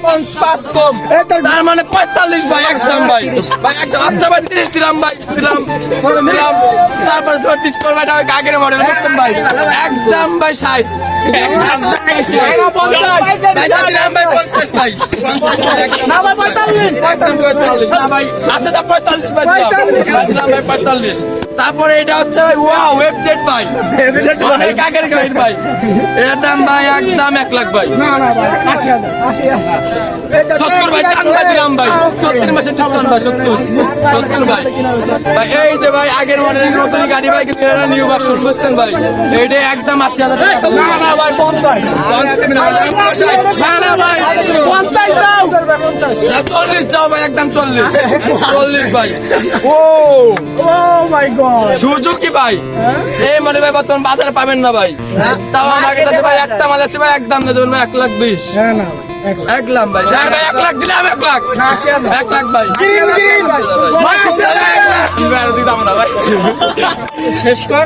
5 কম তার মানে 45 ভাই একদম ভাই ভাই একদম আচ্ছা ভাই 30 দিলাম ভাই দিলাম তারপর তোর ডিসকাউন্ট ভাই আগের মডেল বুঝছেন ভাই একদম ভাই 60 একদম 50 ভাই না ভাই 45 একদম 45 না ভাই আচ্ছা তা 45 ভাই দিলাম ভাই 45 তারপরে এটা হচ্ছে ভাই ওয়াও ওয়েবজেট ভাই ওয়েবজেট ভাই কাকের গাইড ভাই এর দাম ভাই একদম 1 লাখ ভাই না না ভাই 80,000 70 ভাই চান্দা দিলাম ভাই 34 মাসের ডিসকাউন্ট ভাই 70 ভাই ভাই এই যে ভাই আগের মডেলের নতুন গাড়ি ভাই নিউ ভার্সন বুঝছেন ভাই এইটা একদম 80,000 টাকা না না ভাই 50 না না ভাই 50 দাও 40 যাও ভাই একদম 40 ভাই ও ও মাই গড সুজুকি ভাই এই মানে ভাই বর্তমান বাজারে পাবেন না ভাই তাও আমার কাছে ভাই একটা মাল আছে ভাই একদম দিয়ে দেবেন ভাই 1,20,000 হ্যাঁ না এক লাখ ভাই যাই ভাই 1 লাখ দিলাম 1 লাখ 1 লাখ ভাই মাশাআল্লাহ দিতাম না ভাই শেষ কর